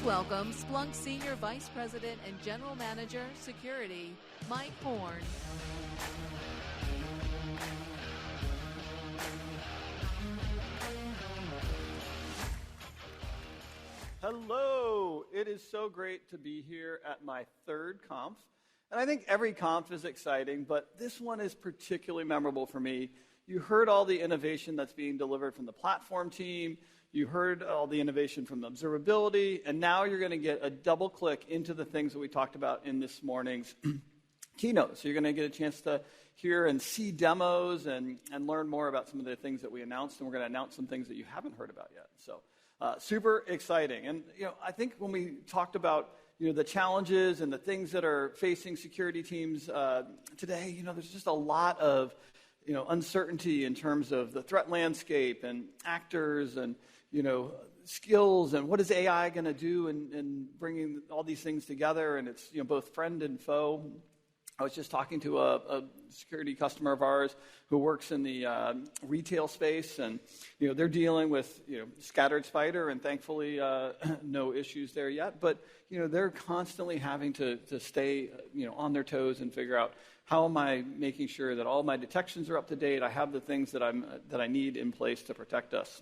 welcome Splunk Senior Vice President and General Manager, Security, Mike Horn. Hello, it is so great to be here at my third conf. And I think every conf is exciting, but this one is particularly memorable for me. You heard all the innovation that's being delivered from the platform team. You heard all the innovation from the observability. And now you're going to get a double click into the things that we talked about in this morning's keynote. So you're going to get a chance to hear and see demos and learn more about some of the things that we announced. And we're going to announce some things that you haven't heard about yet. So super exciting. And I think when we talked about the challenges and the things that are facing security teams today, there's just a lot of uncertainty in terms of the threat landscape and actors and skills and what is AI going to do in bringing all these things together. And it's both friend and foe. I was just talking to a security customer of ours who works in the retail space, and they're dealing with scattered spider, and thankfully no issues there yet. But they're constantly having to stay on their toes and figure out, how am I making sure that all my detections are up to date? I have the things that I need in place to protect us.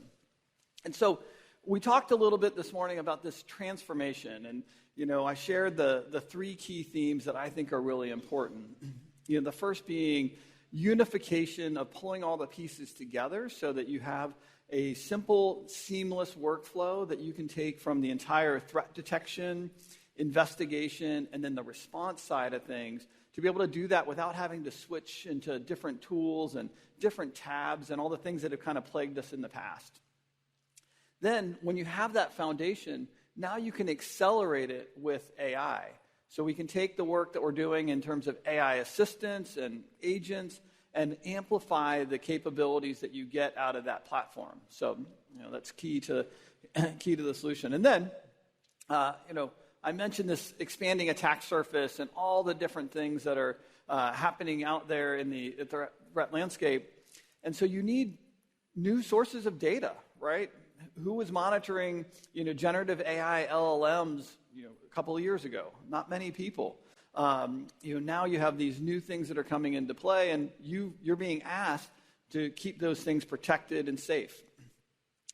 And so we talked a little bit this morning about this transformation, and I shared the three key themes that I think are really important. The first being unification of pulling all the pieces together so that you have a simple, seamless workflow that you can take from the entire threat detection, investigation, and then the response side of things, to be able to do that without having to switch into different tools and different tabs and all the things that have kind of plagued us in the past. Then, when you have that foundation, now you can accelerate it with AI. So we can take the work that we're doing in terms of AI assistants and agents and amplify the capabilities that you get out of that platform. So, that's key to the solution. And then, I mentioned this expanding attack surface and all the different things that are happening out there in the threat landscape. And so you need new sources of data, right? Who was monitoring, generative AI LLMs, a couple of years ago? Not many people. Now you have these new things that are coming into play, and you're being asked to keep those things protected and safe.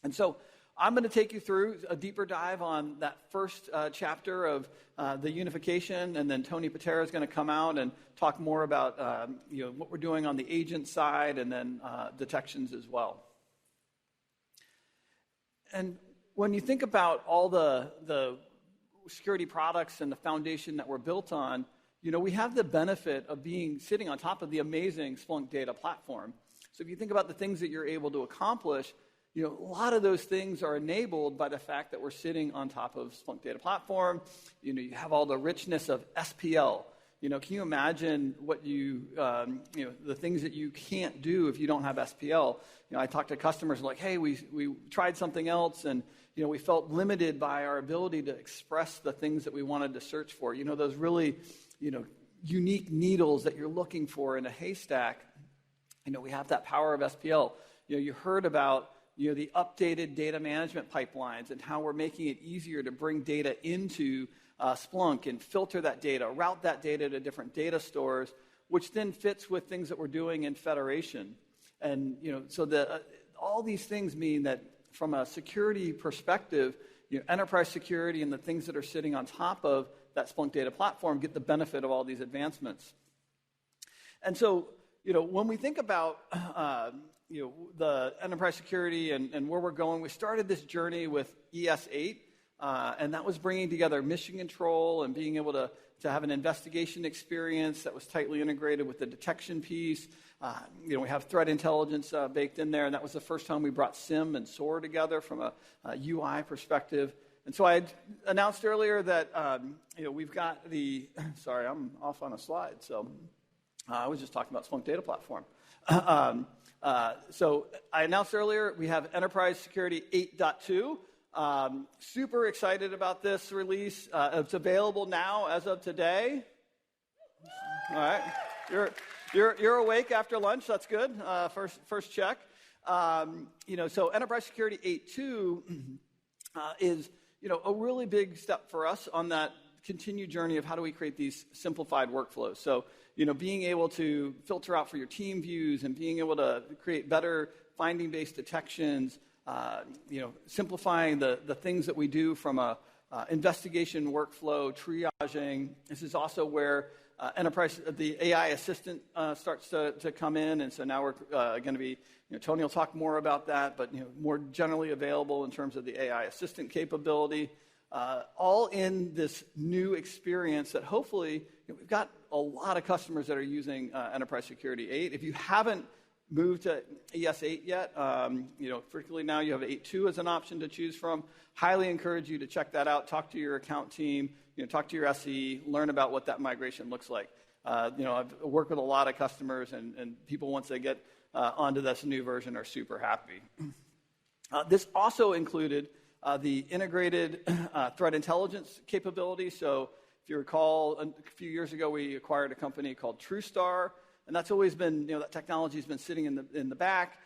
And so I'm going to take you through a deeper dive on that first chapter of the unification, and then Tony Patera is going to come out and talk more about what we're doing on the agent side, and then detections as well. And when you think about all the security products and the foundation that we're built on, we have the benefit of sitting on top of the amazing Splunk data platform. So if you think about the things that you're able to accomplish, a lot of those things are enabled by the fact that we're sitting on top of Splunk data platform. You have all the richness of SPL. Can you imagine what the things that you can't do if you don't have SPL? I talk to customers like, hey, we tried something else, and we felt limited by our ability to express the things that we wanted to search for. Those really unique needles that you're looking for in a haystack. We have that power of SPL. You heard about the updated data management pipelines and how we're making it easier to bring data into Splunk and filter that data, route that data to different data stores, which then fits with things that we're doing in federation. And so all these things mean that from a security perspective, enterprise security and the things that are sitting on top of that Splunk data platform get the benefit of all these advancements. And so, when we think about the enterprise security and where we're going, we started this journey with ES8. And that was bringing together mission control and being able to have an investigation experience that was tightly integrated with the detection piece. We have threat intelligence baked in there, and that was the first time we brought SIM and SOAR together from a UI perspective. And so I announced earlier that we've got sorry, I'm off on a slide. So I was just talking about Splunk Data Platform. So I announced earlier we have Enterprise Security 8.2. Super excited about this release. It's available now as of today. All right, you're awake after lunch. That's good. First check. So Enterprise Security 8.2 is a really big step for us on that continued journey of how do we create these simplified workflows. So, being able to filter out for your team views and being able to create better finding-based detections, simplifying the things that we do from a investigation workflow, triaging. This is also where the AI assistant starts to come in, and so now we're going to be, Tony will talk more about that, but more generally available in terms of the AI assistant capability, all in this new experience that hopefully, we've got a lot of customers that are using Enterprise Security 8. If you haven't moved to ES 8 yet, particularly now you have 8.2 as an option to choose from. Highly encourage you to check that out. Talk to your account team, talk to your SE, learn about what that migration looks like. I've worked with a lot of customers, and people, once they get onto this new version, are super happy. This also included the integrated threat intelligence capability. So if you recall, a few years ago, we acquired a company called TrueStar, and that's always been, that technology has been sitting in the back.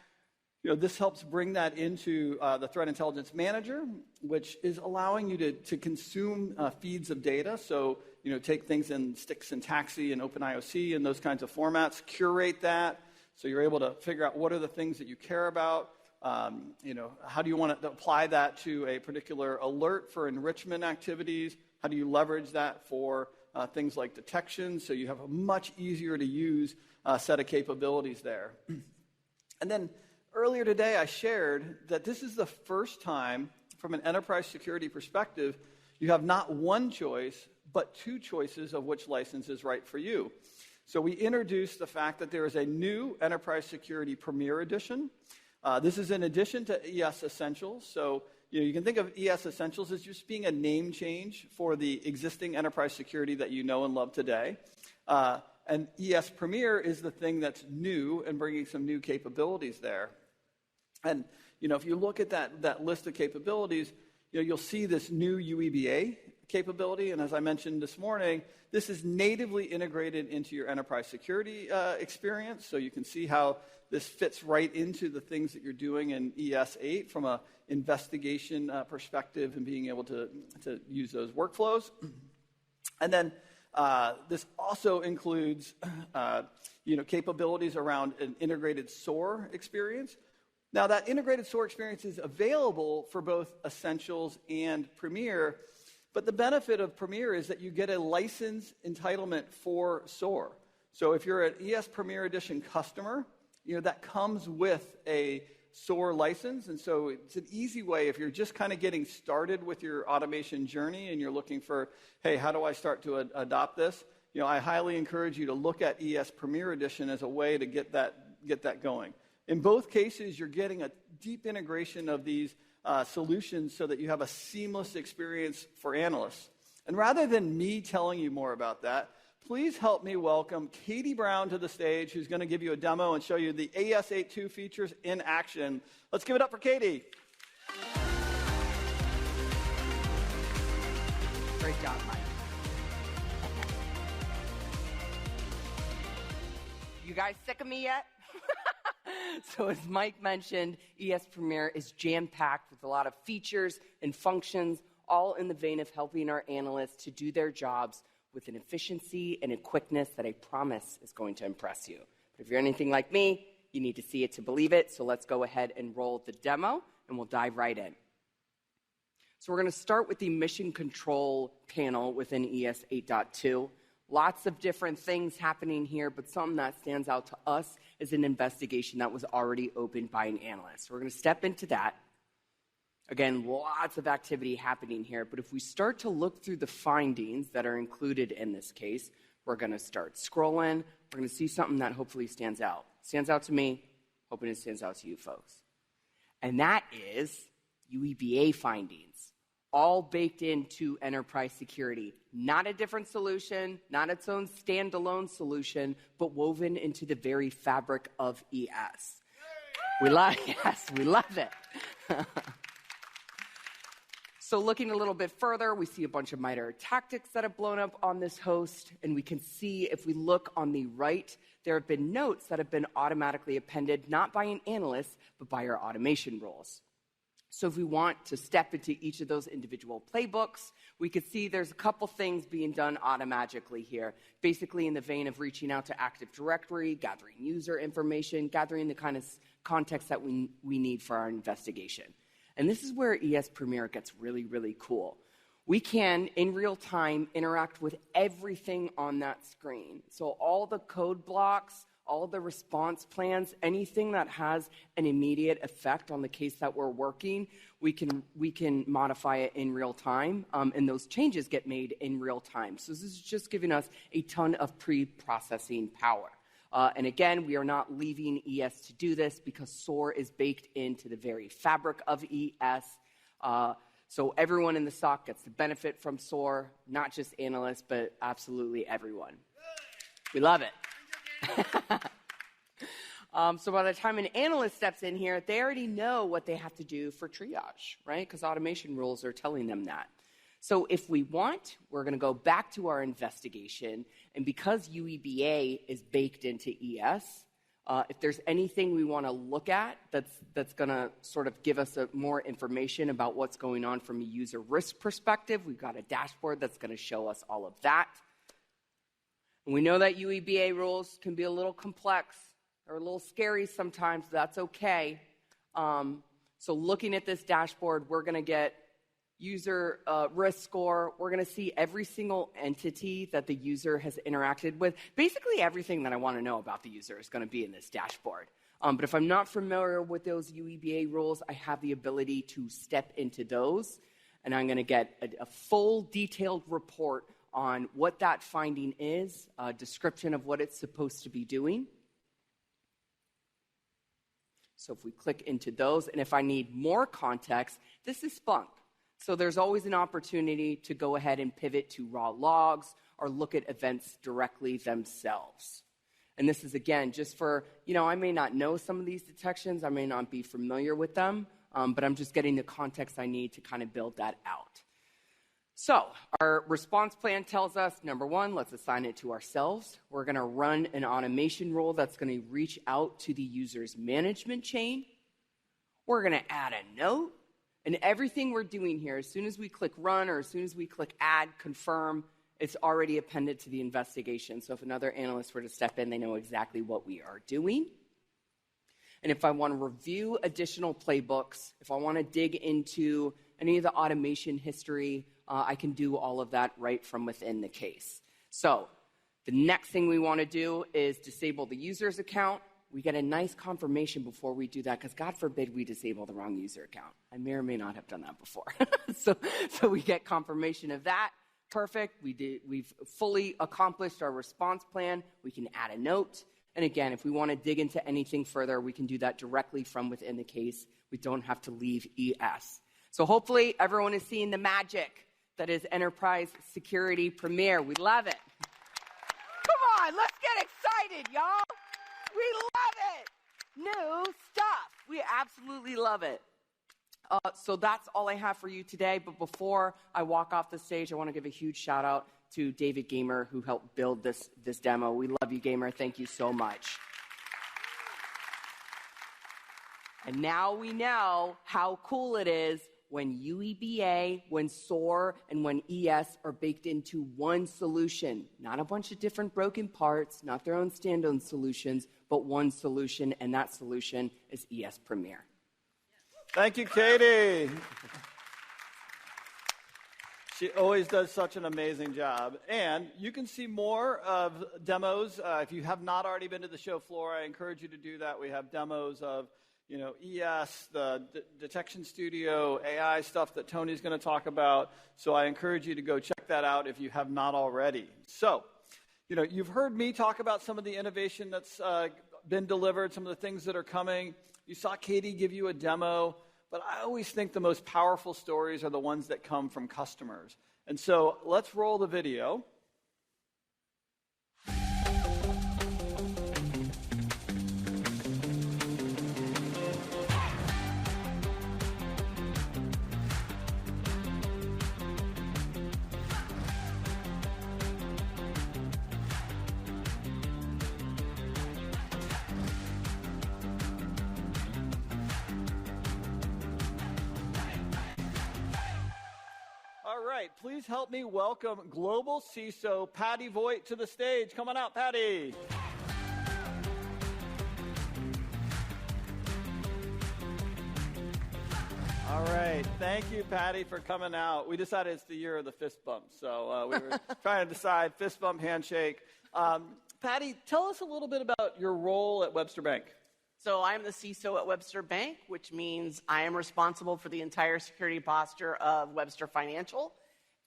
This helps bring that into the Threat Intelligence Manager, which is allowing you to consume feeds of data. So, take things in sticks and taxi and OpenIOC and those kinds of formats, curate that, so you're able to figure out what are the things that you care about. How do you want to apply that to a particular alert for enrichment activities? How do you leverage that for things like detection? So you have a much easier to use set of capabilities there. And then earlier today, I shared that this is the first time, from an enterprise security perspective, you have not one choice, but two choices of which license is right for you. So we introduced the fact that there is a new Enterprise Security Premier Edition. This is in addition to ES Essentials. So you can think of ES Essentials as just being a name change for the existing enterprise security that you know and love today. And ES Premier is the thing that's new and bringing some new capabilities there. And, if you look at that list of capabilities, you'll see this new UEBA capability. And as I mentioned this morning, this is natively integrated into your enterprise security experience. So you can see how this fits right into the things that you're doing in ES 8 from an investigation perspective and being able to use those workflows. And then this also includes capabilities around an integrated SOAR experience. Now, that integrated SOAR experience is available for both Essentials and Premier, but the benefit of Premier is that you get a license entitlement for SOAR. So if you're an ES Premier Edition customer, that comes with a SOAR license, and so it's an easy way if you're just kind of getting started with your automation journey and you're looking for, hey, how do I start to adopt this? I highly encourage you to look at ES Premier Edition as a way to get that going. In both cases, you're getting a deep integration of these solutions so that you have a seamless experience for analysts. And rather than me telling you more about that, please help me welcome Katie Brown to the stage, who's going to give you a demo and show you the AS 8.2 features in action. Let's give it up for Katie. Great job, Mike. You guys sick of me yet? So as Mike mentioned, ES Premier is jam-packed with a lot of features and functions, all in the vein of helping our analysts to do their jobs with an efficiency and a quickness that I promise is going to impress you. But if you're anything like me, you need to see it to believe it. So let's go ahead and roll the demo, and we'll dive right in. So we're going to start with the mission control panel within ES 8.2. Lots of different things happening here, but something that stands out to us is an investigation that was already opened by an analyst. So we're going to step into that. Again, lots of activity happening here, but if we start to look through the findings that are included in this case, we're going to start scrolling. We're going to see something that hopefully stands out. Stands out to me, hoping it stands out to you folks. And that is UEBA findings, all baked into enterprise security. Not a different solution, not its own standalone solution, but woven into the very fabric of ES. We love it. So looking a little bit further, we see a bunch of MITRE tactics that have blown up on this host, and we can see, if we look on the right, there have been notes that have been automatically appended, not by an analyst, but by our automation rules. So if we want to step into each of those individual playbooks, we could see there's a couple things being done automatically here, basically in the vein of reaching out to Active Directory, gathering user information, gathering the kind of context that we need for our investigation. And this is where ES Premier gets really, really cool. We can, in real time, interact with everything on that screen. So all the code blocks, all the response plans, anything that has an immediate effect on the case that we're working, we can modify it in real time, and those changes get made in real time. So this is just giving us a ton of pre-processing power. And again, we are not leaving ES to do this because SOAR is baked into the very fabric of ES. So everyone in the SOC gets the benefit from SOAR, not just analysts, but absolutely everyone. We love it. So by the time an analyst steps in here, they already know what they have to do for triage, right? Because automation rules are telling them that. So if we want, we're going to go back to our investigation, and because UEBA is baked into ES, if there's anything we want to look at that's going to sort of give us more information about what's going on from a user risk perspective, we've got a dashboard that's going to show us all of that. And we know that UEBA rules can be a little complex or a little scary sometimes. That's okay. So looking at this dashboard, we're going to get user risk score. We're going to see every single entity that the user has interacted with. Basically, everything that I want to know about the user is going to be in this dashboard. But if I'm not familiar with those UEBA rules, I have the ability to step into those, and I'm going to get a full detailed report on what that finding is, a description of what it's supposed to be doing. So if we click into those, and if I need more context, this is Splunk. So there's always an opportunity to go ahead and pivot to raw logs or look at events directly themselves. And this is, again, just for, I may not know some of these detections, I may not be familiar with them, but I'm just getting the context I need to kind of build that out. So our response plan tells us, number one, let's assign it to ourselves. We're going to run an automation rule that's going to reach out to the user's management chain. We're going to add a note. And everything we're doing here, as soon as we click run or as soon as we click add, confirm, it's already appended to the investigation. So if another analyst were to step in, they know exactly what we are doing. And if I want to review additional playbooks, if I want to dig into any of the automation history, I can do all of that right from within the case. So the next thing we want to do is disable the user's account. We get a nice confirmation before we do that, because God forbid we disable the wrong user account. I may or may not have done that before. so we get confirmation of that. Perfect. We've fully accomplished our response plan. We can add a note. And again, if we want to dig into anything further, we can do that directly from within the case. We don't have to leave ES. So hopefully everyone is seeing the magic that is Enterprise Security Premier. We love it. Come on, let's get excited, y'all. We love it. New stuff. We absolutely love it. So that's all I have for you today. But before I walk off the stage, I want to give a huge shout out to David Gamer, who helped build this demo. We love you, Gamer. Thank you so much. And now we know how cool it is when UEBA, when SOAR, and when ES are baked into one solution. Not a bunch of different broken parts, not their own standalone solutions, but one solution, and that solution is ES Premier. Thank you, Katie. She always does such an amazing job. And you can see more of demos. If you have not already been to the show floor, I encourage you to do that. We have demos of ES, the Detection Studio, AI stuff that Tony's going to talk about. So I encourage you to go check that out if you have not already. So, you've heard me talk about some of the innovation that's been delivered, some of the things that are coming. You saw Katie give you a demo, but I always think the most powerful stories are the ones that come from customers. And so let's roll the video. right, please help me welcome Global CISO Patty Voigt to the stage. Come on out, Patty. All right, thank you, Patty, for coming out. We decided it's the year of the fist bump, so we were trying to decide fist bump, handshake. Patty, tell us a little bit about your role at Webster Bank. So I'm the CISO at Webster Bank, which means I am responsible for the entire security posture of Webster Financial.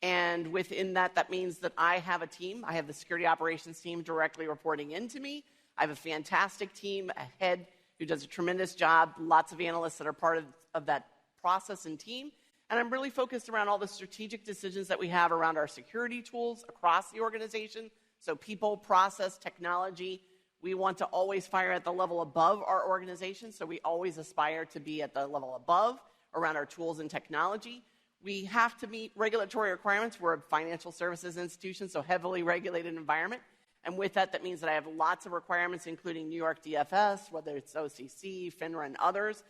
And within that, that means that I have a team. I have the security operations team directly reporting into me. I have a fantastic team, a head who does a tremendous job, lots of analysts that are part of that process and team. And I'm really focused around all the strategic decisions that we have around our security tools across the organization. So people, process, technology. We want to always fire at the level above our organization, so we always aspire to be at the level above around our tools and technology. We have to meet regulatory requirements. We're a financial services institution, so heavily regulated environment. And with that, that means that I have lots of requirements, including New York DFS, whether it's OCC, FINRA, and others.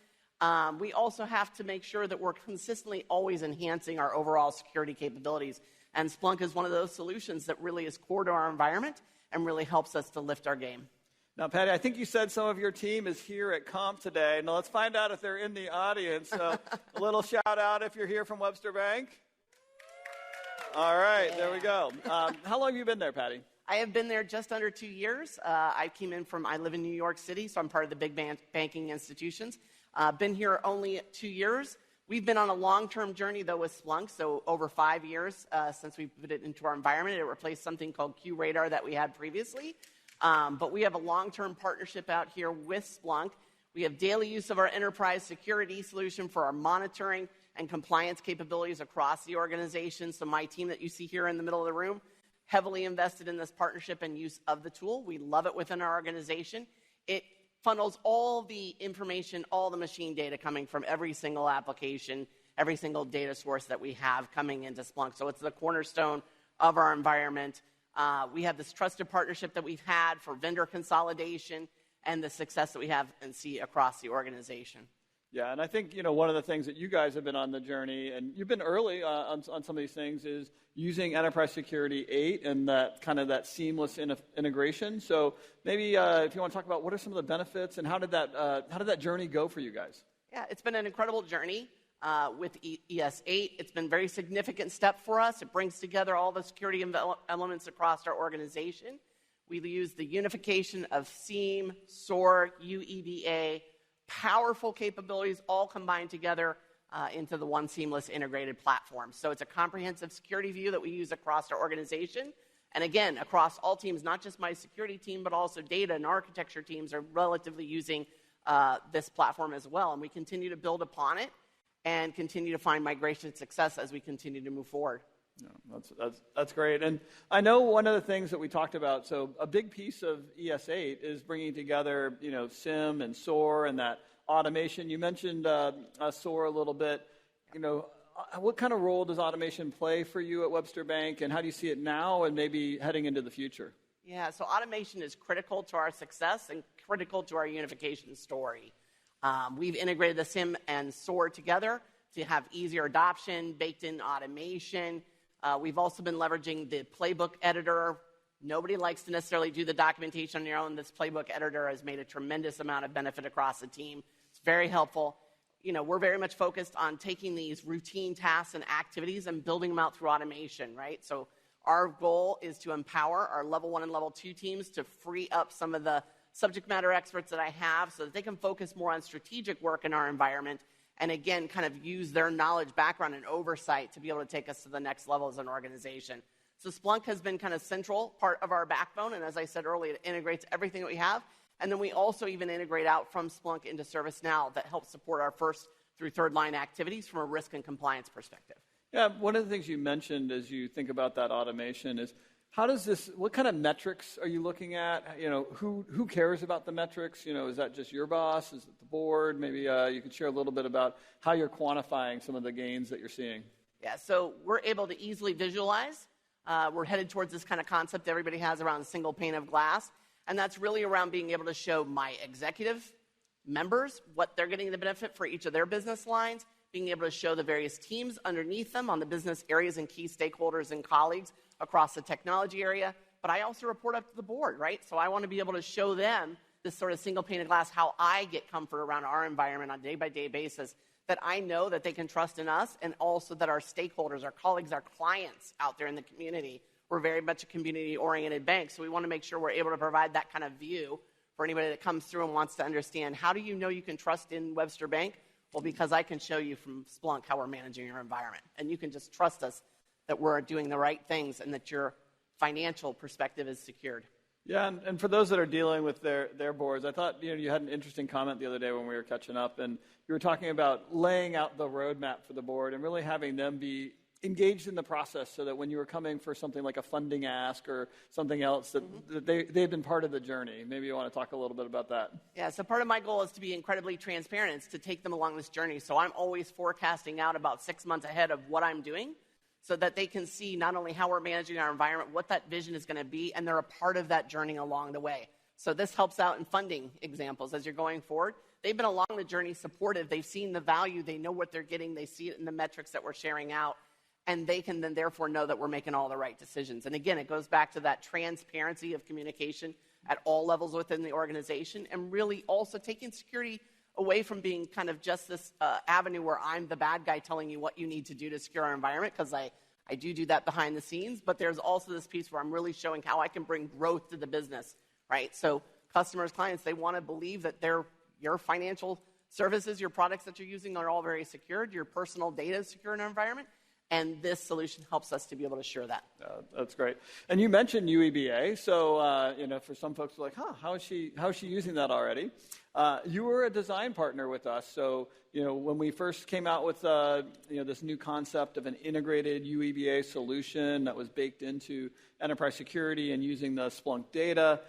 We also have to make sure that we're consistently always enhancing our overall security capabilities. And Splunk is one of those solutions that really is core to our environment and really helps us to lift our game. Now, Patty, I think you said some of your team is here at Comp today. Now, let's find out if they're in the audience. So a little shout out if you're here from Webster Bank. All right, There we go. How long have you been there, Patty? I have been there just under 2 years. I live in New York City, so I'm part of the big banking institutions. Been here only 2 years. We've been on a long-term journey, though, with Splunk, so over 5 years since we put it into our environment. It replaced something called QRadar that we had previously. But we have a long-term partnership out here with Splunk. We have daily use of our enterprise security solution for our monitoring and compliance capabilities across the organization. So my team that you see here in the middle of the room, heavily invested in this partnership and use of the tool. We love it within our organization. It funnels all the information, all the machine data coming from every single application, every single data source that we have coming into Splunk. So it's the cornerstone of our environment. We have this trusted partnership that we've had for vendor consolidation and the success that we have and see across the organization. Yeah, and I think, one of the things that you guys have been on the journey, and you've been early on some of these things, is using Enterprise Security 8 and that seamless integration. So maybe if you want to talk about what are some of the benefits and how did that journey go for you guys? Yeah, it's been an incredible journey with ES8. It's been a very significant step for us. It brings together all the security elements across our organization. We use the unification of SIEM, SOAR, UEBA, powerful capabilities all combined together into the one seamless integrated platform. So it's a comprehensive security view that we use across our organization. And again, across all teams, not just my security team, but also data and architecture teams are relatively using this platform as well. And we continue to build upon it and continue to find migration success as we continue to move forward. Yeah, that's great. And I know one of the things that we talked about, so a big piece of ES8 is bringing together, SIM and SOAR and that automation. You mentioned SOAR a little bit. What kind of role does automation play for you at Webster Bank, and how do you see it now and maybe heading into the future? Yeah, so automation is critical to our success and critical to our unification story. We've integrated the SIM and SOAR together to have easier adoption, baked-in automation. We've also been leveraging the playbook editor. Nobody likes to necessarily do the documentation on your own. This playbook editor has made a tremendous amount of benefit across the team. It's very helpful. We're very much focused on taking these routine tasks and activities and building them out through automation, right? So our goal is to empower our level 1 and level 2 teams to free up some of the subject matter experts that I have so that they can focus more on strategic work in our environment and again, kind of use their knowledge, background, and oversight to be able to take us to the next level as an organization. So Splunk has been kind of central part of our backbone, and as I said earlier, it integrates everything that we have. And then we also even integrate out from Splunk into ServiceNow that helps support our first through third line activities from a risk and compliance perspective. Yeah, one of the things you mentioned as you think about that automation is what kind of metrics are you looking at? Who cares about the metrics? Is that just your boss? Is it the board? Maybe you could share a little bit about how you're quantifying some of the gains that you're seeing. Yeah, so we're able to easily visualize. We're headed towards this kind of concept everybody has around a single pane of glass. And that's really around being able to show my executive members what they're getting the benefit for each of their business lines, being able to show the various teams underneath them on the business areas and key stakeholders and colleagues across the technology area. But I also report up to the board, right? So I want to be able to show them this sort of single pane of glass, how I get comfort around our environment on a day-by-day basis, that I know that they can trust in us, and also that our stakeholders, our colleagues, our clients out there in the community, we're very much a community-oriented bank, so we want to make sure we're able to provide that kind of view for anybody that comes through and wants to understand, how do you know you can trust in Webster Bank? Well, because I can show you from Splunk how we're managing your environment, and you can just trust us that we're doing the right things and that your financial perspective is secured. Yeah, and for those that are dealing with their boards, I thought you had an interesting comment the other day when we were catching up, and you were talking about laying out the roadmap for the board and really having them be engaged in the process, so that when you were coming for something like a funding ask or something else, that they've been part of the journey. Maybe you want to talk a little bit about that. Yeah, so part of my goal is to be incredibly transparent. It's to take them along this journey. So I'm always forecasting out about 6 months ahead of what I'm doing, so that they can see not only how we're managing our environment, what that vision is going to be, and they're a part of that journey along the way. So this helps out in funding examples as you're going forward. They've been along the journey supportive. They've seen the value. They know what they're getting. They see it in the metrics that we're sharing out, and they can then therefore know that we're making all the right decisions. And again, it goes back to that transparency of communication at all levels within the organization, and really also taking security away from being kind of just this avenue where I'm the bad guy telling you what you need to do to secure our environment, because I do that behind the scenes, but there's also this piece where I'm really showing how I can bring growth to the business, right? So customers, clients, they want to believe that your financial services, your products that you're using are all very secured, your personal data is secure in our environment, and this solution helps us to be able to assure that. That's great. And you mentioned UEBA, so for some folks, like, how is she using that already? You were a design partner with us, so when we first came out with this new concept of an integrated UEBA solution that was baked into enterprise security and using the Splunk data,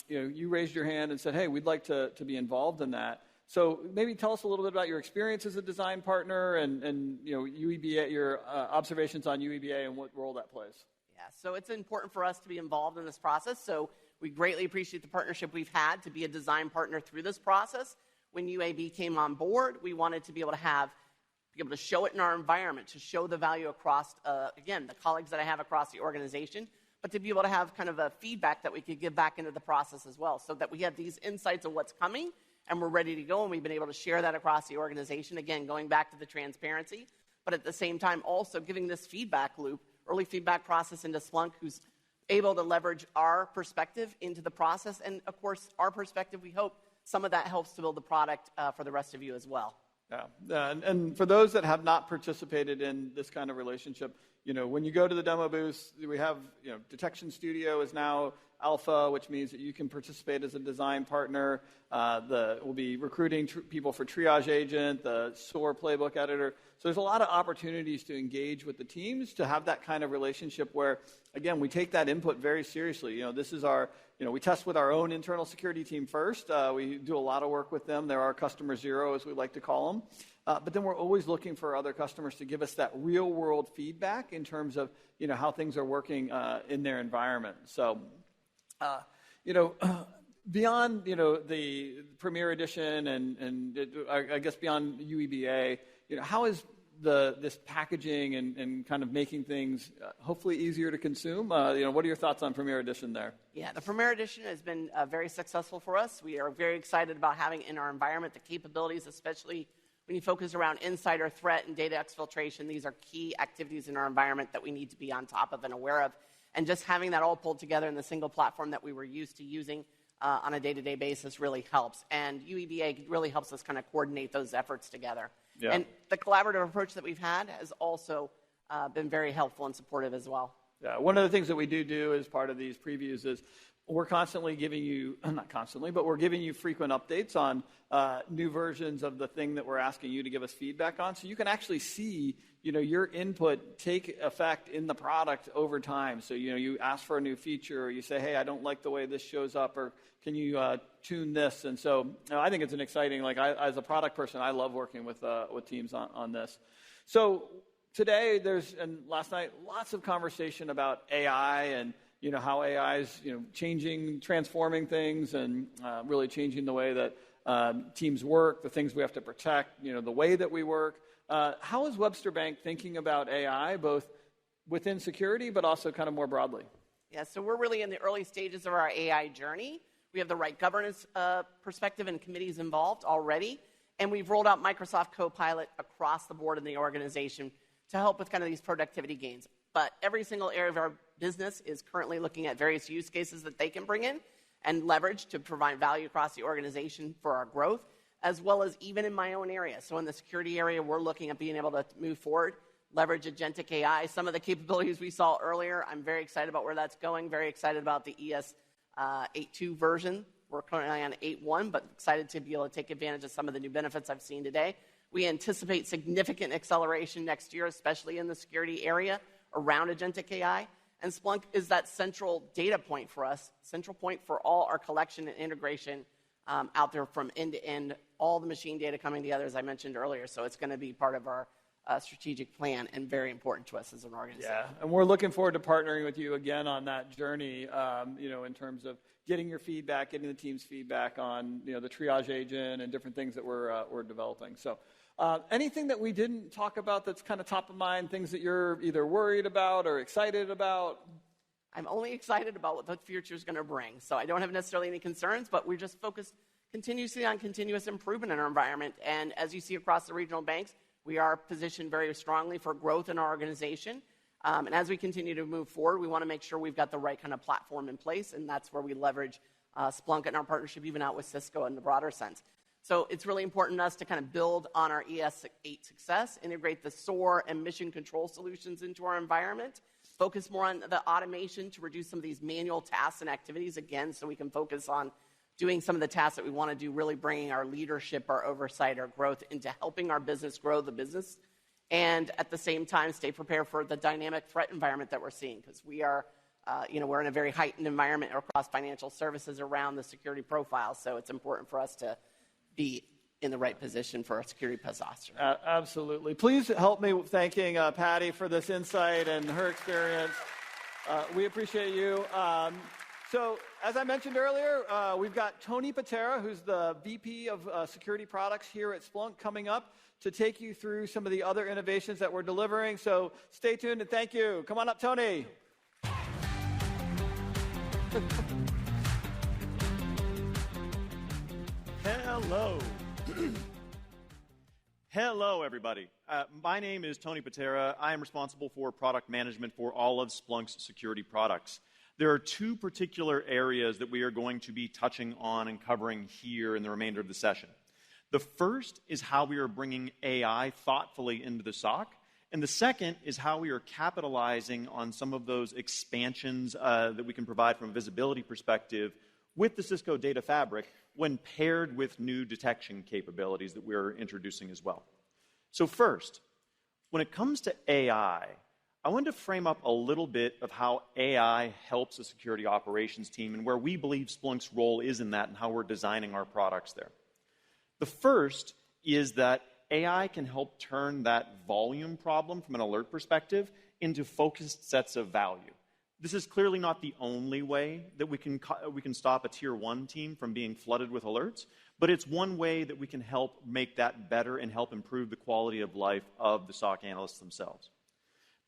you raised your hand and said, "Hey, we'd like to be involved in that." So maybe tell us a little bit about your experience as a design partner and UEBA, your observations on UEBA and what role that plays. Yeah, so it's important for us to be involved in this process. So we greatly appreciate the partnership we've had to be a design partner through this process. When UAB came on board, we wanted to be able to show it in our environment, to show the value across, again, the colleagues that I have across the organization, but to be able to have kind of a feedback that we could give back into the process as well, so that we have these insights of what's coming and we're ready to go, and we've been able to share that across the organization, again, going back to the transparency, but at the same time also giving this feedback loop, early feedback process into Splunk, who's able to leverage our perspective into the process, and of course, our perspective, we hope some of that helps to build the product for the rest of you as well. Yeah, and for those that have not participated in this kind of relationship, when you go to the demo booth, we have, Detection Studio is now alpha, which means that you can participate as a design partner. We'll be recruiting people for Triage Agent, the SOAR Playbook Editor. So there's a lot of opportunities to engage with the teams, to have that kind of relationship where, again, we take that input very seriously. This is our, we test with our own internal security team first. We do a lot of work with them. They're our customer zero, as we like to call them. But then we're always looking for other customers to give us that real-world feedback in terms of, how things are working in their environment. So, beyond, the Premier Edition and I guess beyond UEBA, how is this packaging and kind of making things hopefully easier to consume? What are your thoughts on Premier Edition there? Yeah, the Premier Edition has been very successful for us. We are very excited about having in our environment the capabilities, especially when you focus around insider threat and data exfiltration. These are key activities in our environment that we need to be on top of and aware of. And just having that all pulled together in the single platform that we were used to using on a day-to-day basis really helps. And UEBA really helps us kind of coordinate those efforts together. Yeah. And the collaborative approach that we've had has also been very helpful and supportive as well. Yeah, one of the things that we do as part of these previews is we're constantly giving you, not constantly, but we're giving you frequent updates on new versions of the thing that we're asking you to give us feedback on. So you can actually see, your input take effect in the product over time. So, you ask for a new feature, or you say, hey, I don't like the way this shows up, or can you tune this? And so I think it's an exciting, as a product person, I love working with teams on this. So today and last night, lots of conversation about AI and how AI is changing, transforming things, and really changing the way that teams work, the things we have to protect, the way that we work. How is Webster Bank thinking about AI, both within security, but also kind of more broadly? Yeah, so we're really in the early stages of our AI journey. We have the right governance perspective and committees involved already, and we've rolled out Microsoft Copilot across the board in the organization to help with kind of these productivity gains. But every single area of our business is currently looking at various use cases that they can bring in and leverage to provide value across the organization for our growth, as well as even in my own area. So in the security area, we're looking at being able to move forward, leverage agentic AI. Some of the capabilities we saw earlier, I'm very excited about where that's going, very excited about the ES 8.2 version. We're currently on 8.1, but excited to be able to take advantage of some of the new benefits I've seen today. We anticipate significant acceleration next year, especially in the security area around agentic AI. And Splunk is that central data point for us, central point for all our collection and integration out there from end to end, all the machine data coming together, as I mentioned earlier. So it's going to be part of our strategic plan and very important to us as an organization. Yeah, and we're looking forward to partnering with you again on that journey, in terms of getting your feedback, getting the team's feedback on, the triage agent and different things that we're developing. So anything that we didn't talk about that's kind of top of mind, things that you're either worried about or excited about? I'm only excited about what the future is going to bring. So I don't have necessarily any concerns, but we're just focused continuously on continuous improvement in our environment. And as you see across the regional banks, we are positioned very strongly for growth in our organization. And as we continue to move forward, we want to make sure we've got the right kind of platform in place, and that's where we leverage Splunk and our partnership even out with Cisco in the broader sense. So it's really important to us to kind of build on our ES8 success, integrate the SOAR and mission control solutions into our environment, focus more on the automation to reduce some of these manual tasks and activities, again, so we can focus on doing some of the tasks that we want to do, really bringing our leadership, our oversight, our growth into helping our business grow the business, and at the same time stay prepared for the dynamic threat environment that we're seeing, because we are, we're in a very heightened environment across financial services around the security profile, so it's important for us to be in the right position for our security posture. Absolutely. Please help me with thanking Patty for this insight and her experience. We appreciate you. So, as I mentioned earlier, we've got Tony Patera, who's the VP of Security Products here at Splunk, coming up to take you through some of the other innovations that we're delivering. So, stay tuned and thank you. Come on up, Tony. Hello. Hello, everybody. My name is Tony Patera. I am responsible for product management for all of Splunk's security products. There are two particular areas that we are going to be touching on and covering here in the remainder of the session. The first is how we are bringing AI thoughtfully into the SOC, and the second is how we are capitalizing on some of those expansions that we can provide from a visibility perspective with the Cisco Data Fabric when paired with new detection capabilities that we're introducing as well. So first, when it comes to AI, I want to frame up a little bit of how AI helps the security operations team and where we believe Splunk's role is in that and how we're designing our products there. The first is that AI can help turn that volume problem from an alert perspective into focused sets of value. This is clearly not the only way that we can stop a Tier 1 team from being flooded with alerts, but it's one way that we can help make that better and help improve the quality of life of the SOC analysts themselves.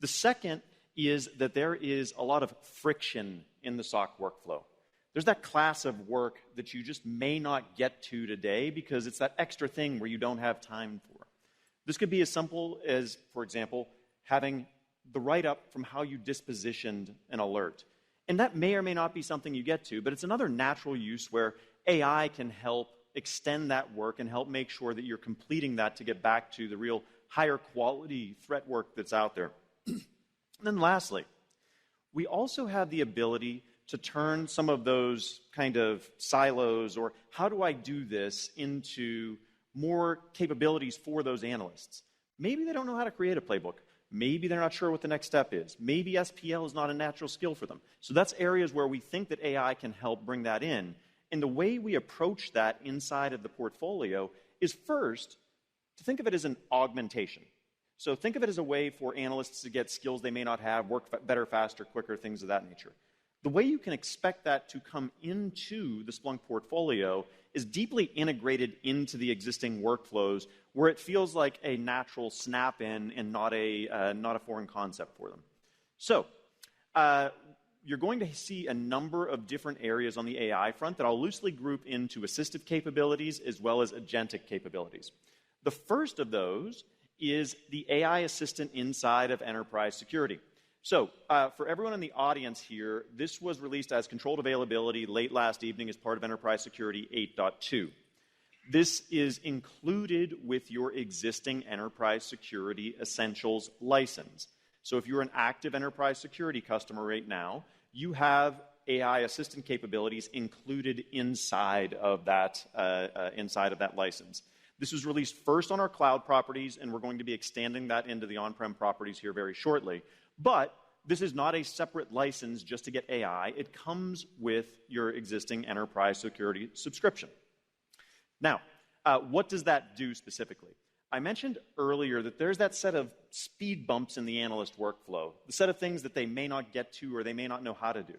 The second is that there is a lot of friction in the SOC workflow. There's that class of work that you just may not get to today because it's that extra thing where you don't have time for. This could be as simple as, for example, having the write-up from how you dispositioned an alert. And that may or may not be something you get to, but it's another natural use where AI can help extend that work and help make sure that you're completing that to get back to the real higher quality threat work that's out there. And then lastly, we also have the ability to turn some of those kind of silos or how do I do this into more capabilities for those analysts. Maybe they don't know how to create a playbook. Maybe they're not sure what the next step is. Maybe SPL is not a natural skill for them. So that's areas where we think that AI can help bring that in. And the way we approach that inside of the portfolio is first to think of it as an augmentation. So think of it as a way for analysts to get skills they may not have, work better, faster, quicker, things of that nature. The way you can expect that to come into the Splunk portfolio is deeply integrated into the existing workflows where it feels like a natural snap-in and not a foreign concept for them. So, you're going to see a number of different areas on the AI front that I'll loosely group into assistive capabilities as well as agentic capabilities. The first of those is the AI assistant inside of enterprise security. So, for everyone in the audience here, this was released as controlled availability late last evening as part of Enterprise Security 8.2. This is included with your existing Enterprise Security Essentials license. So if you're an active enterprise security customer right now, you have AI assistant capabilities included inside of that license. This was released first on our cloud properties, and we're going to be extending that into the on-prem properties here very shortly. But this is not a separate license just to get AI. It comes with your existing enterprise security subscription. Now, what does that do specifically? I mentioned earlier that there's that set of speed bumps in the analyst workflow, the set of things that they may not get to or they may not know how to do.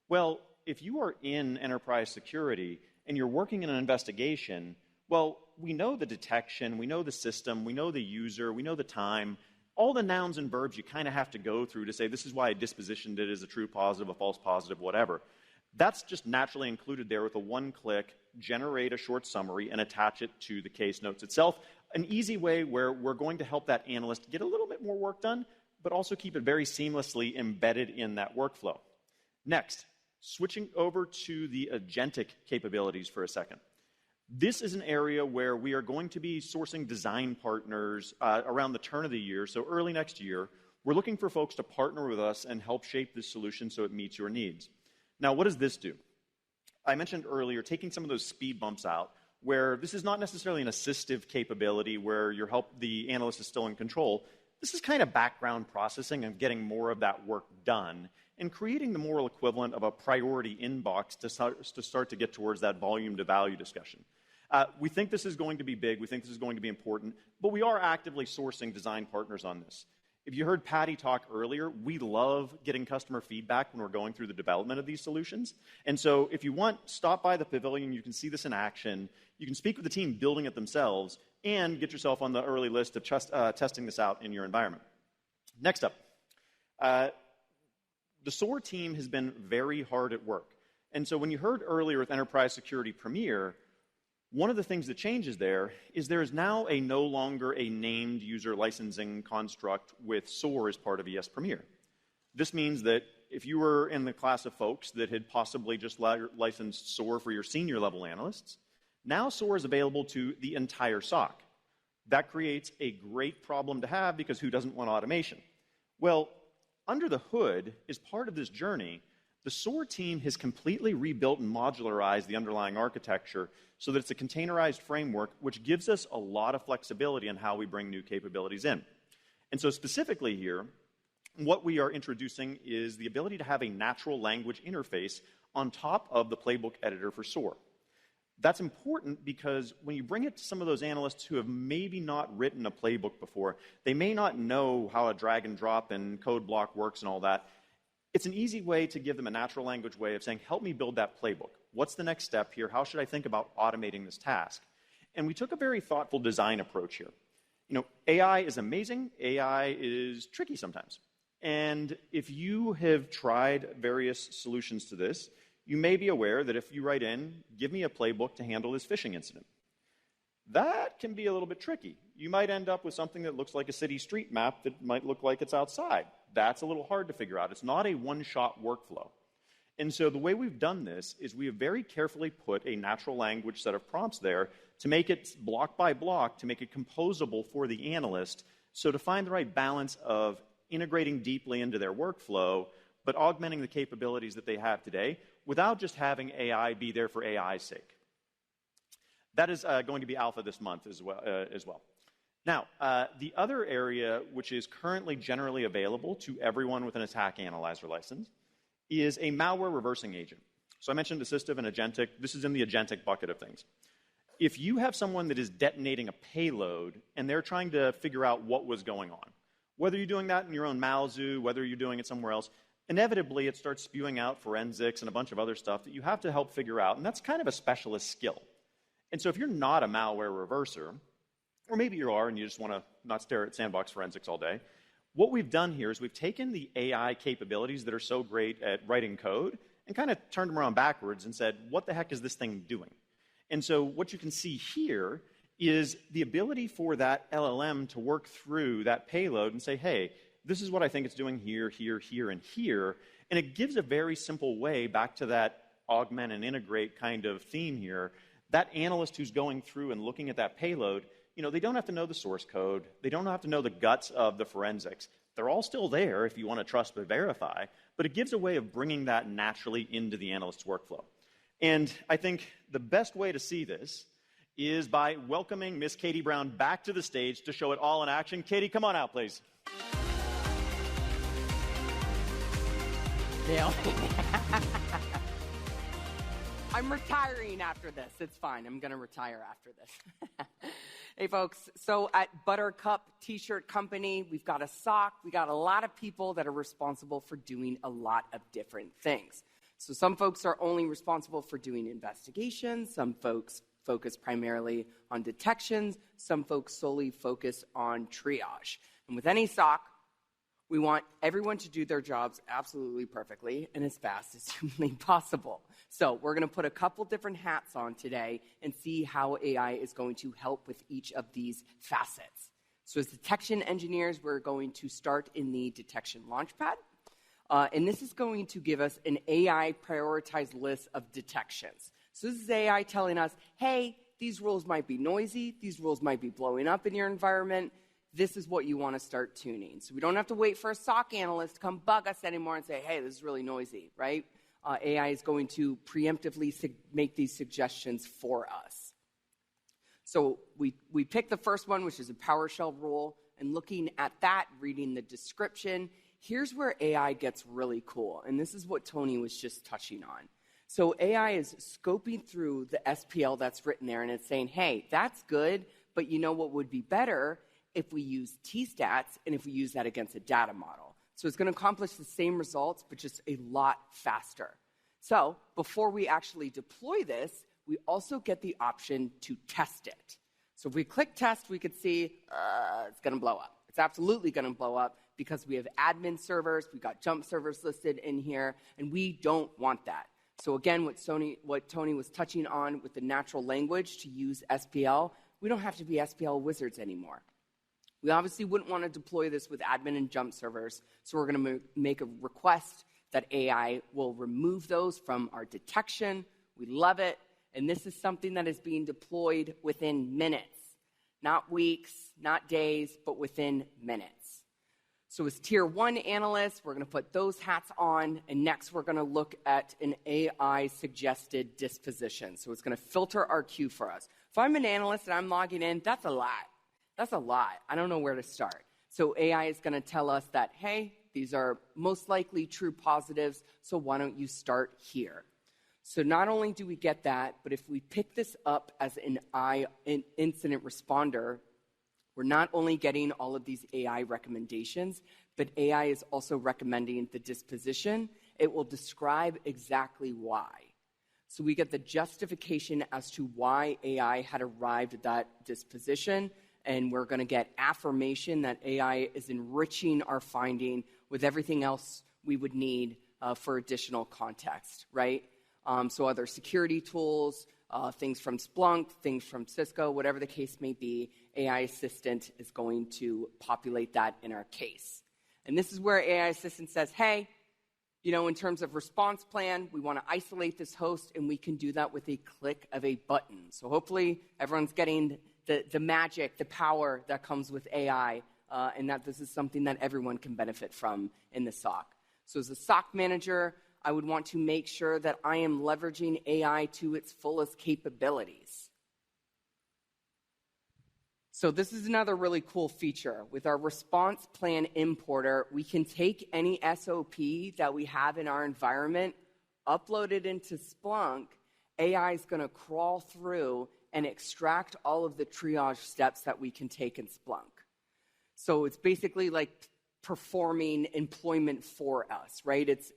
Well, if you are in enterprise security and you're working in an investigation, well, we know the detection, we know the system, we know the user, we know the time, all the nouns and verbs you kind of have to go through to say this is why I dispositioned it as a true positive, a false positive, whatever. That's just naturally included there with a one-click, generate a short summary, and attach it to the case notes itself. An easy way where we're going to help that analyst get a little bit more work done, but also keep it very seamlessly embedded in that workflow. Next, switching over to the agentic capabilities for a second. This is an area where we are going to be sourcing design partners around the turn of the year, so early next year. We're looking for folks to partner with us and help shape this solution so it meets your needs. Now, what does this do? I mentioned earlier taking some of those speed bumps out, where this is not necessarily an assistive capability where the analyst is still in control. This is kind of background processing and getting more of that work done and creating the moral equivalent of a priority inbox to start to get towards that volume to value discussion. We think this is going to be big. We think this is going to be important, but we are actively sourcing design partners on this. If you heard Patty talk earlier, we love getting customer feedback when we're going through the development of these solutions. And so if you want, stop by the pavilion. You can see this in action. You can speak with the team building it themselves and get yourself on the early list of testing this out in your environment. Next up, the SOAR team has been very hard at work. And so when you heard earlier with Enterprise Security Premier, one of the things that changes there is now no longer a named user licensing construct with SOAR as part of ES Premier. This means that if you were in the class of folks that had possibly just licensed SOAR for your senior level analysts, now SOAR is available to the entire SOC. That creates a great problem to have because who doesn't want automation? Well, under the hood, as part of this journey, the SOAR team has completely rebuilt and modularized the underlying architecture so that it's a containerized framework which gives us a lot of flexibility in how we bring new capabilities in. And so specifically here, what we are introducing is the ability to have a natural language interface on top of the playbook editor for SOAR. That's important because when you bring it to some of those analysts who have maybe not written a playbook before, they may not know how a drag and drop and code block works and all that. It's an easy way to give them a natural language way of saying, help me build that playbook. What's the next step here? How should I think about automating this task? And we took a very thoughtful design approach here. You know, AI is amazing. AI is tricky sometimes. And if you have tried various solutions to this, you may be aware that if you write in, give me a playbook to handle this phishing incident, that can be a little bit tricky. You might end up with something that looks like a city street map that might look like it's outside. That's a little hard to figure out. It's not a one-shot workflow. And so the way we've done this is we have very carefully put a natural language set of prompts there to make it block by block, to make it composable for the analyst, so to find the right balance of integrating deeply into their workflow, but augmenting the capabilities that they have today without just having AI be there for AI's sake. That is going to be alpha this month as well. Now, the other area which is currently generally available to everyone with an attack analyzer license is a malware reversing agent. So I mentioned assistive and agentic. This is in the agentic bucket of things. If you have someone that is detonating a payload and they're trying to figure out what was going on, whether you're doing that in your own Malzoo, whether you're doing it somewhere else, inevitably it starts spewing out forensics and a bunch of other stuff that you have to help figure out, and that's kind of a specialist skill. And so if you're not a malware reverser, or maybe you are and you just want to not stare at sandbox forensics all day, what we've done here is we've taken the AI capabilities that are so great at writing code and kind of turned them around backwards and said, what the heck is this thing doing? And so what you can see here is the ability for that LLM to work through that payload and say, hey, this is what I think it's doing here, here, here, and here. And it gives a very simple way back to that augment and integrate kind of theme here. That analyst who's going through and looking at that payload, they don't have to know the source code. They don't have to know the guts of the forensics. They're all still there if you want to trust but verify, but it gives a way of bringing that naturally into the analyst's workflow. And I think the best way to see this is by welcoming Miss Katie Brown back to the stage to show it all in action. Katie, come on out, please. Dale. I'm retiring after this. It's fine. I'm going to retire after this. Hey, folks. So at Buttercup T-shirt Company, we've got a SOC. We got a lot of people that are responsible for doing a lot of different things. So some folks are only responsible for doing investigations. Some folks focus primarily on detections. Some folks solely focus on triage. And with any SOC, we want everyone to do their jobs absolutely perfectly and as fast as humanly possible. So we're going to put a couple different hats on today and see how AI is going to help with each of these facets. So as detection engineers, we're going to start in the detection launchpad. And this is going to give us an AI prioritized list of detections. So this is AI telling us, hey, these rules might be noisy. These rules might be blowing up in your environment. This is what you want to start tuning. So we don't have to wait for a SOC analyst to come bug us anymore and say, hey, this is really noisy, right? AI is going to preemptively make these suggestions for us. So we picked the first one, which is a PowerShell rule, and looking at that, reading the description, here's where AI gets really cool, and this is what Tony was just touching on. So AI is scoping through the SPL that's written there, and it's saying, hey, that's good, but you know what would be better if we use T-stats and if we use that against a data model. So it's going to accomplish the same results, but just a lot faster. So before we actually deploy this, we also get the option to test it. So if we click test, we could see it's going to blow up. It's absolutely going to blow up because we have admin servers, we've got jump servers listed in here, and we don't want that. So again, what Tony was touching on with the natural language to use SPL, we don't have to be SPL wizards anymore. We obviously wouldn't want to deploy this with admin and jump servers, so we're going to make a request that AI will remove those from our detection. We love it, and this is something that is being deployed within minutes, not weeks, not days, but within minutes. So as Tier 1 analysts, we're going to put those hats on, and next we're going to look at an AI-suggested disposition. So it's going to filter our queue for us. If I'm an analyst and I'm logging in, that's a lot. That's a lot. I don't know where to start. So AI is going to tell us that, hey, these are most likely true positives, so why don't you start here? So not only do we get that, but if we pick this up as an incident responder, we're not only getting all of these AI recommendations, but AI is also recommending the disposition. It will describe exactly why. So we get the justification as to why AI had arrived at that disposition, and we're going to get affirmation that AI is enriching our finding with everything else we would need for additional context, right? So other security tools, things from Splunk, things from Cisco, whatever the case may be, AI Assistant is going to populate that in our case. And this is where AI Assistant says, hey, in terms of response plan, we want to isolate this host, and we can do that with a click of a button. So hopefully everyone's getting the magic, the power that comes with AI, and that this is something that everyone can benefit from in the SOC. So as a SOC manager, I would want to make sure that I am leveraging AI to its fullest capabilities. So this is another really cool feature. With our response plan importer, we can take any SOP that we have in our environment, upload it into Splunk. AI is going to crawl through and extract all of the triage steps that we can take in Splunk. So it's basically like performing employment for us, right? It's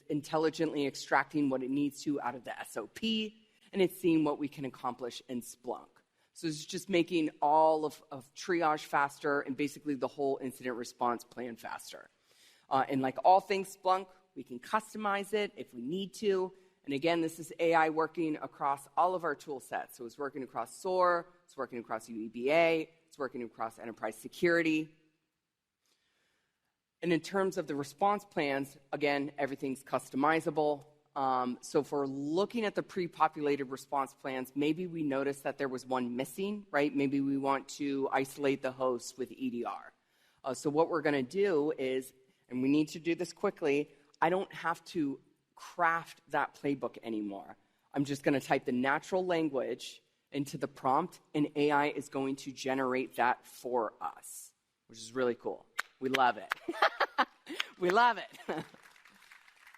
intelligently extracting what it needs to out of the SOP, and it's seeing what we can accomplish in Splunk. So it's just making all of triage faster and basically the whole incident response plan faster. And like all things Splunk, we can customize it if we need to. And again, this is AI working across all of our tool sets. So it's working across SOAR, it's working across UEBA, it's working across enterprise security. And in terms of the response plans, again, everything's customizable. So if we're looking at the pre-populated response plans, maybe we notice that there was one missing, right? Maybe we want to isolate the host with EDR. So what we're going to do is, and we need to do this quickly, I don't have to craft that playbook anymore. I'm just going to type the natural language into the prompt, and AI is going to generate that for us, which is really cool. We love it. We love it.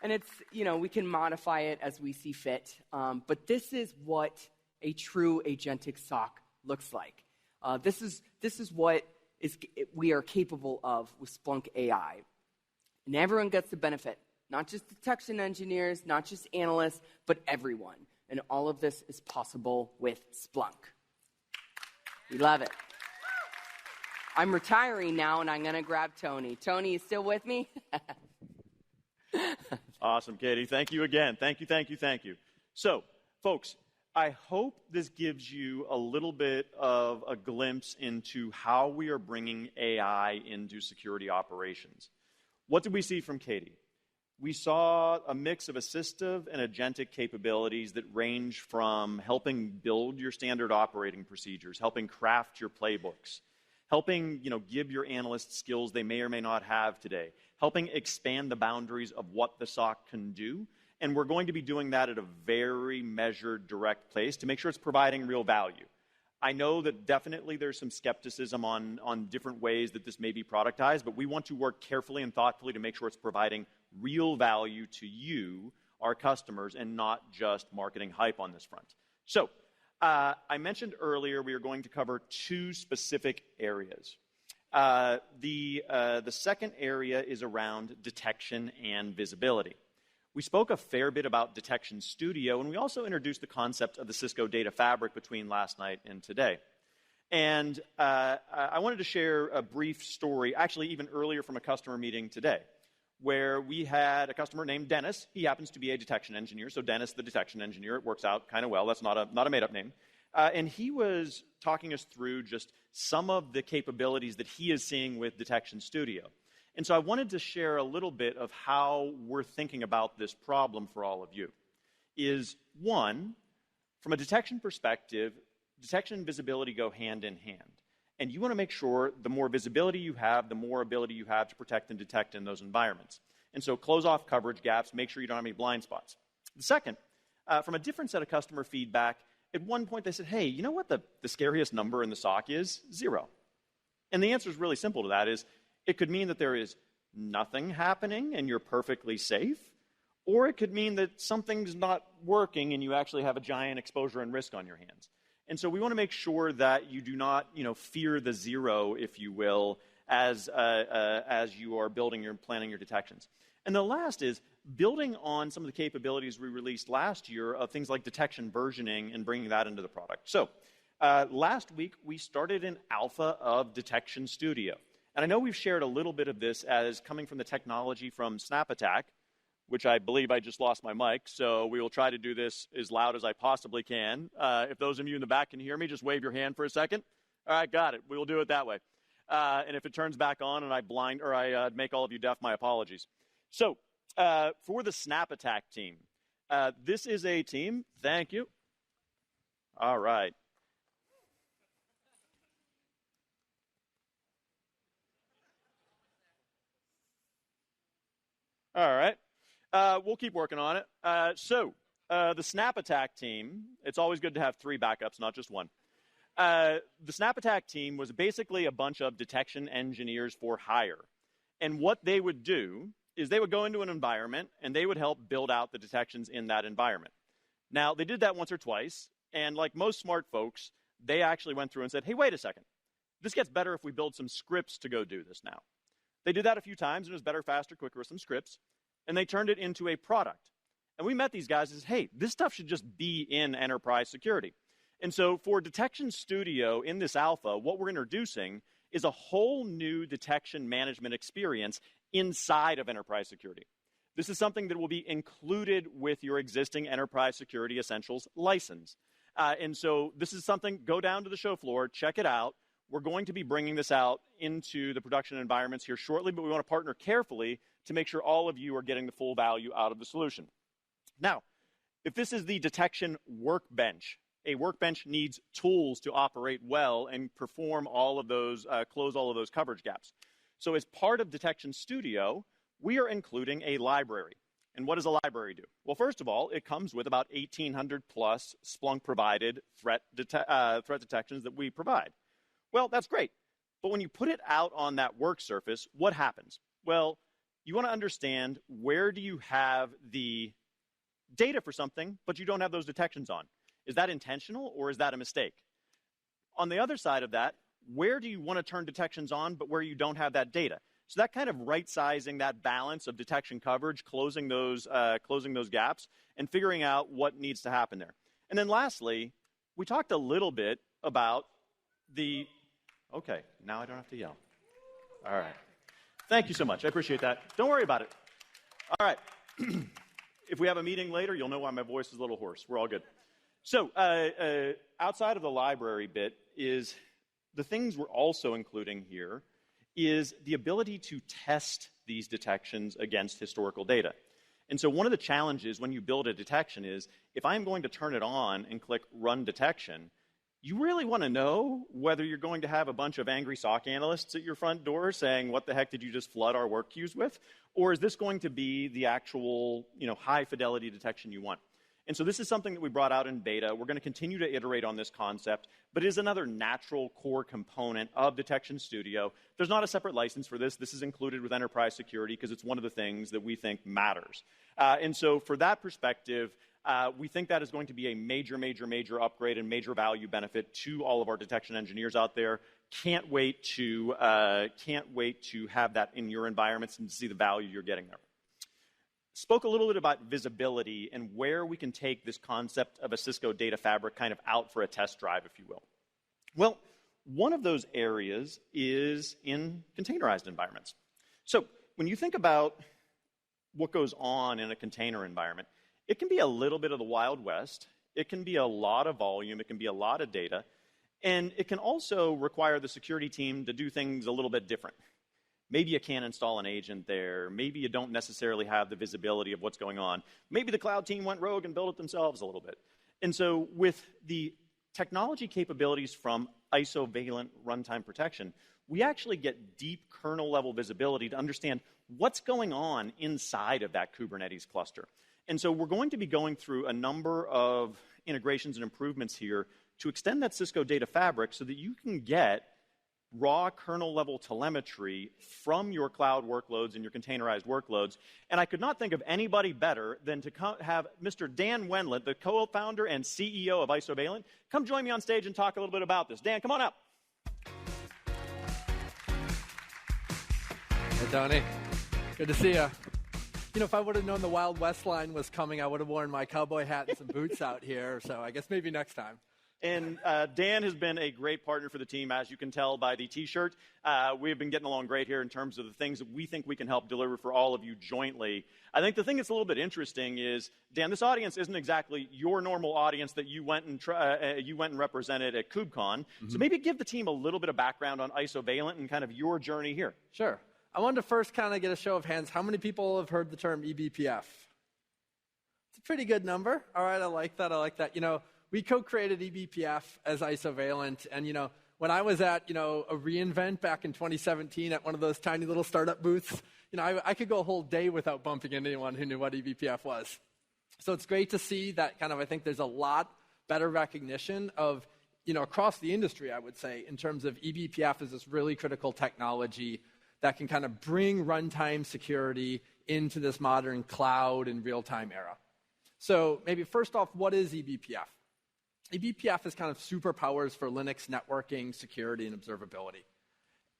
And it's, we can modify it as we see fit. But this is what a true agentic SOC looks like. This is what we are capable of with Splunk AI. And everyone gets the benefit. Not just detection engineers, not just analysts, but everyone. And all of this is possible with Splunk. We love it. I'm retiring now, and I'm going to grab Tony. Tony, you still with me? Awesome, Katie. Thank you again. Thank you. So, folks, I hope this gives you a little bit of a glimpse into how we are bringing AI into security operations. What did we see from Katie? We saw a mix of assistive and agentic capabilities that range from helping build your standard operating procedures, helping craft your playbooks, helping give your analysts skills they may or may not have today, helping expand the boundaries of what the SOC can do. And we're going to be doing that at a very measured, direct place to make sure it's providing real value. I know that definitely there's some skepticism on different ways that this may be productized, but we want to work carefully and thoughtfully to make sure it's providing real value to you, our customers, and not just marketing hype on this front. So, I mentioned earlier we are going to cover two specific areas. The second area is around detection and visibility. We spoke a fair bit about Detection Studio, and we also introduced the concept of the Cisco data fabric between last night and today. And I wanted to share a brief story, actually even earlier from a customer meeting today, where we had a customer named Dennis. He happens to be a detection engineer, so Dennis, the detection engineer, it works out kind of well. That's not a made-up name. And he was talking us through just some of the capabilities that he is seeing with Detection Studio. And so I wanted to share a little bit of how we're thinking about this problem for all of you. Is one, from a detection perspective, detection and visibility go hand in hand. And you want to make sure the more visibility you have, the more ability you have to protect and detect in those environments. And so close off coverage gaps, make sure you don't have any blind spots. The second, from a different set of customer feedback, at one point they said, hey, you know what the scariest number in the SOC is? 0. And the answer is really simple to that is, it could mean that there is nothing happening and you're perfectly safe, or it could mean that something's not working and you actually have a giant exposure and risk on your hands. And so we want to make sure that you do not, fear the 0, if you will, as you are planning your detections. And the last is building on some of the capabilities we released last year of things like detection versioning and bringing that into the product. So last week, we started an alpha of Detection Studio. And I know we've shared a little bit of this as coming from the technology from Snap Attack, which I believe I just lost my mic, so we will try to do this as loud as I possibly can. If those of you in the back can hear me, just wave your hand for a second. All right, got it. We will do it that way. And if it turns back on and I make all of you deaf, my apologies. So, for the Snap Attack team, this is a team. Thank you. All right. All right. We'll keep working on it. The Snap Attack team, it's always good to have 3 backups, not just 1. The Snap Attack team was basically a bunch of detection engineers for hire. And what they would do is they would go into an environment and they would help build out the detections in that environment. Now, they did that once or twice, and like most smart folks, they actually went through and said, hey, wait a second. This gets better if we build some scripts to go do this now. They did that a few times, and it was better, faster, quicker with some scripts, and they turned it into a product. And we met these guys and said, hey, this stuff should just be in enterprise security. And so for Detection Studio in this alpha, what we're introducing is a whole new detection management experience inside of enterprise security. This is something that will be included with your existing Enterprise Security Essentials license. And so this is something, go down to the show floor, check it out. We're going to be bringing this out into the production environments here shortly, but we want to partner carefully to make sure all of you are getting the full value out of the solution. Now, if this is the detection workbench, a workbench needs tools to operate well and perform all of those, close all of those coverage gaps. So as part of Detection Studio, we are including a library. And what does a library do? Well, first of all, it comes with about 1,800 plus Splunk-provided threat detections that we provide. Well, that's great. But when you put it out on that work surface, what happens? Well, you want to understand where do you have the data for something, but you don't have those detections on. Is that intentional or is that a mistake? On the other side of that, where do you want to turn detections on, but where you don't have that data? So that kind of right-sizing that balance of detection coverage, closing those gaps, and figuring out what needs to happen there. And then lastly, we talked a little bit about the, okay, now I don't have to yell. All right. Thank you so much. I appreciate that. Don't worry about it. All right. If we have a meeting later, you'll know why my voice is a little hoarse. We're all good. So outside of the library bit is the things we're also including here is the ability to test these detections against historical data. And so one of the challenges when you build a detection is if I'm going to turn it on and click run detection, you really want to know whether you're going to have a bunch of angry SOC analysts at your front door saying, what the heck did you just flood our work queues with? Or is this going to be the actual, high fidelity detection you want? And so this is something that we brought out in beta. We're going to continue to iterate on this concept, but it is another natural core component of Detection Studio. There's not a separate license for this. This is included with enterprise security because it's one of the things that we think matters. And so for that perspective, we think that is going to be a major, major, major upgrade and major value benefit to all of our detection engineers out there. Can't wait to have that in your environments and to see the value you're getting there. Spoke a little bit about visibility and where we can take this concept of a Cisco data fabric kind of out for a test drive, if you will. Well, one of those areas is in containerized environments. So when you think about what goes on in a container environment, it can be a little bit of the Wild West. It can be a lot of volume. It can be a lot of data. And it can also require the security team to do things a little bit different. Maybe you can't install an agent there. Maybe you don't necessarily have the visibility of what's going on. Maybe the cloud team went rogue and built it themselves a little bit. And so with the technology capabilities from isovalent runtime protection, we actually get deep kernel-level visibility to understand what's going on inside of that Kubernetes cluster. And so we're going to be going through a number of integrations and improvements here to extend that Cisco data fabric so that you can get raw kernel-level telemetry from your cloud workloads and your containerized workloads. And I could not think of anybody better than to have Mr. Dan Wendlandt, the co-founder and CEO of Isovalent, come join me on stage and talk a little bit about this. Dan, come on up. Hey, Tony. Good to see you. If I would have known the Wild West line was coming, I would have worn my cowboy hat and some boots out here. So I guess maybe next time. And Dan has been a great partner for the team, as you can tell by the T-shirt. We've been getting along great here in terms of the things that we think we can help deliver for all of you jointly. I think the thing that's a little bit interesting is, Dan, this audience isn't exactly your normal audience that you went and represented at KubeCon. Mm-hmm. So maybe give the team a little bit of background on Isovalent and kind of your journey here. Sure. I wanted to first kind of get a show of hands. How many people have heard the term eBPF? It's a pretty good number. All right, I like that. We co-created eBPF as Isovalent, and when I was at a reInvent back in 2017 at one of those tiny little startup booths, I could go a whole day without bumping into anyone who knew what eBPF was. So it's great to see that I think there's a lot better recognition of across the industry, I would say, in terms of eBPF as this really critical technology that can kind of bring runtime security into this modern cloud and real-time era. So maybe first off, what is eBPF? eBPF is kind of superpowers for Linux networking, security, and observability.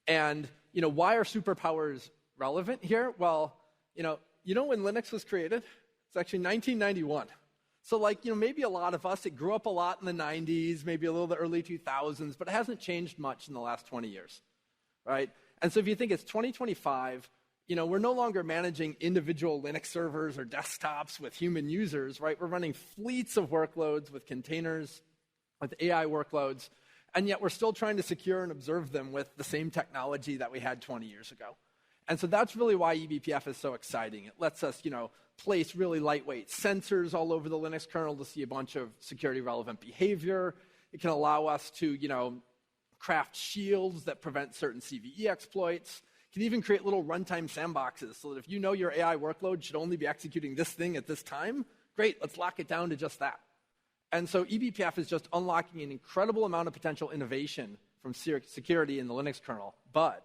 And, why are superpowers relevant here? Well, when Linux was created, It's actually 1991. So maybe a lot of us, it grew up a lot in the 90s, maybe a little the early 2000s, but it hasn't changed much in the last 20 years, right? And so if you think it's 2025, we're no longer managing individual Linux servers or desktops with human users, right? We're running fleets of workloads with containers, with AI workloads, and yet we're still trying to secure and observe them with the same technology that we had 20 years ago. And so that's really why eBPF is so exciting. It lets us, place really lightweight sensors all over the Linux kernel to see a bunch of security-relevant behavior. It can allow us to, craft shields that prevent certain CVE exploits. It can even create little runtime sandboxes so that if your AI workload should only be executing this thing at this time, great, let's lock it down to just that. And so eBPF is just unlocking an incredible amount of potential innovation from security in the Linux kernel. But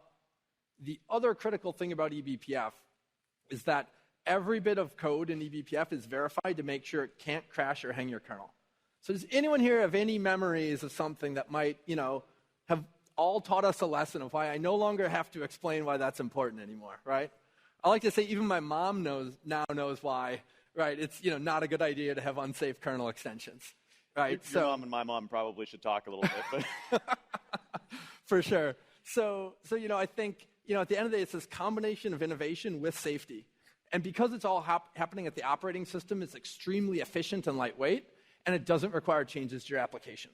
the other critical thing about eBPF is that every bit of code in eBPF is verified to make sure it can't crash or hang your kernel. So does anyone here have any memories of something that might, have all taught us a lesson of why I no longer have to explain why that's important anymore, right? I like to say even my mom knows why, right? It's, not a good idea to have unsafe kernel extensions, right? Your mom and my mom probably should talk a little bit, but for sure. So I think, at the end of the day, it's this combination of innovation with safety. And because it's all happening at the operating system, it's extremely efficient and lightweight, and it doesn't require changes to your application.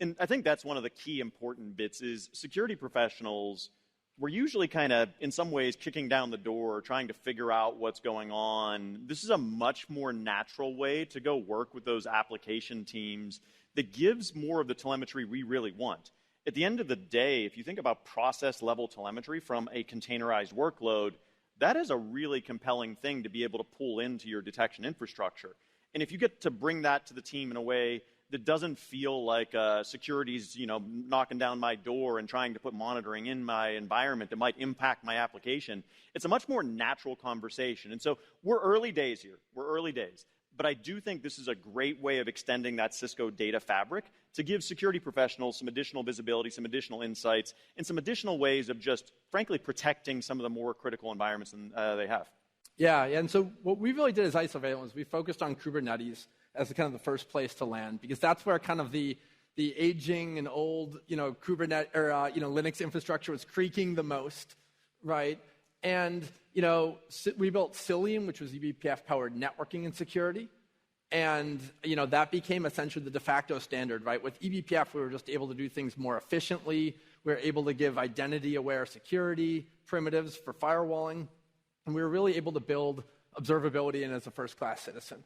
And I think that's one of the key important bits is security professionals, we're usually kind of, in some ways, kicking down the door, trying to figure out what's going on. This is a much more natural way to go work with those application teams that gives more of the telemetry we really want. At the end of the day, if you think about process-level telemetry from a containerized workload, that is a really compelling thing to be able to pull into your detection infrastructure. And if you get to bring that to the team in a way that doesn't feel like security's knocking down my door and trying to put monitoring in my environment that might impact my application, it's a much more natural conversation. And so we're early days here. We're early days. But I do think this is a great way of extending that Cisco data fabric to give security professionals some additional visibility, some additional insights, and some additional ways of just, frankly, protecting some of the more critical environments they have. Yeah, and so what we really did as iSurveillance, we focused on Kubernetes as the kind of the first place to land, because that's where kind of the aging and old, Kubernetes or Linux infrastructure was creaking the most, right? And we built Cilium, which was eBPF-powered networking and security, and that became essentially the de facto standard, right? With eBPF, we were just able to do things more efficiently. We were able to give identity-aware security primitives for firewalling, and we were really able to build observability in as a first-class citizen.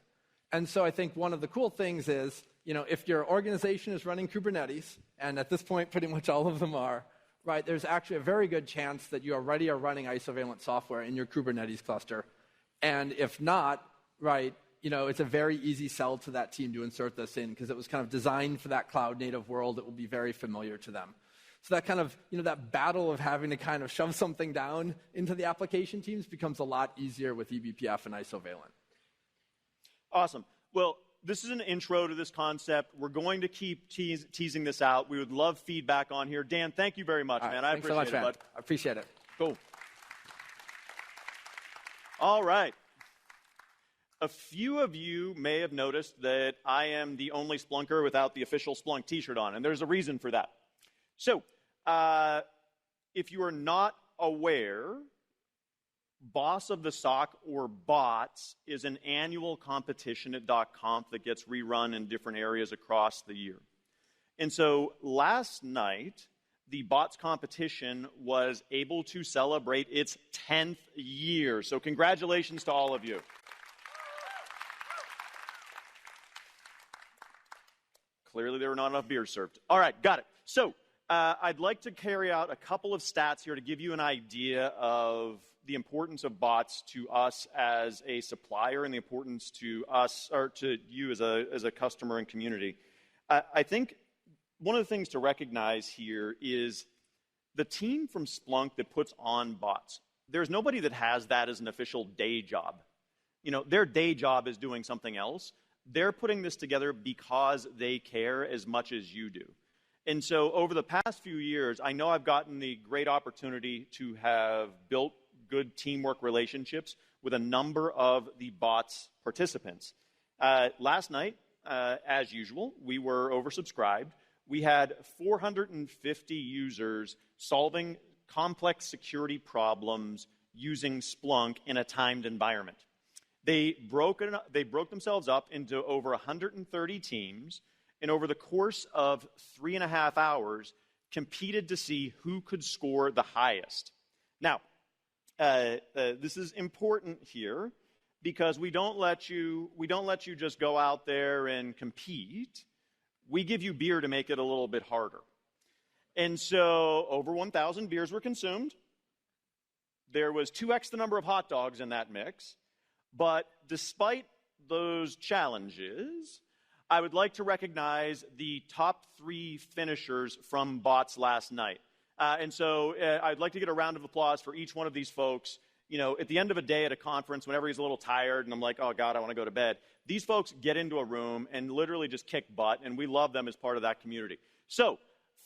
And so I think one of the cool things is, if your organization is running Kubernetes, and at this point pretty much all of them are, right, there's actually a very good chance that you already are running iSurveillance software in your Kubernetes cluster. And if not, right, it's a very easy sell to that team to insert this in because it was kind of designed for that cloud-native world that will be very familiar to them. So that kind of, that battle of having to kind of shove something down into the application teams becomes a lot easier with eBPF and iSurveillance. Awesome. Well, this is an intro to this concept. We're going to keep teasing this out. We would love feedback on here. Dan, thank you very much, man. I appreciate it, bud. I appreciate it. Cool. All right. A few of you may have noticed that I am the only Splunker without the official Splunk t-shirt on, and there's a reason for that. So, if you are not aware, Boss of the SOC, or BOTS, is an annual competition at .conf that gets rerun in different areas across the year. And so last night, the BOTS competition was able to celebrate its 10th year. So congratulations to all of you. Clearly there were not enough beers served. All right, got it. So I'd like to carry out a couple of stats here to give you an idea of the importance of bots to us as a supplier and the importance to us, or to you as a customer and community. I think one of the things to recognize here is the team from Splunk that puts on bots. There's nobody that has that as an official day job. Their day job is doing something else. They're putting this together because they care as much as you do. And so over the past few years, I know I've gotten the great opportunity to have built good teamwork relationships with a number of the bot's participants. Last night, as usual, we were oversubscribed. We had 450 users solving complex security problems using Splunk in a timed environment. They broke themselves up into over 130 teams, and over the course of 3.5 hours, competed to see who could score the highest. Now, this is important here because we don't let you just go out there and compete. We give you beer to make it a little bit harder. And so over 1,000 beers were consumed. There was 2x the number of hot dogs in that mix. But despite those challenges, I would like to recognize the top 3 finishers from bots last night. And so I'd like to get a round of applause for each one of these folks. You know, at the end of a day at a conference, whenever he's a little tired and I'm like, oh, God, I want to go to bed, these folks get into a room and literally just kick butt, and we love them as part of that community. So,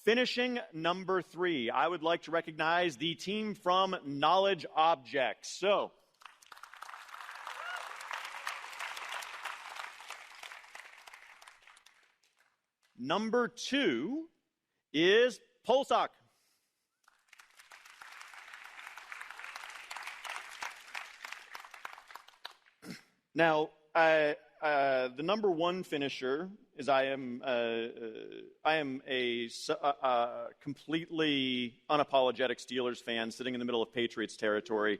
finishing number 3, I would like to recognize the team from Knowledge Objects. So, number 2 is Polsock. Now, the number 1 finisher is I am a completely unapologetic Steelers fan sitting in the middle of Patriots territory,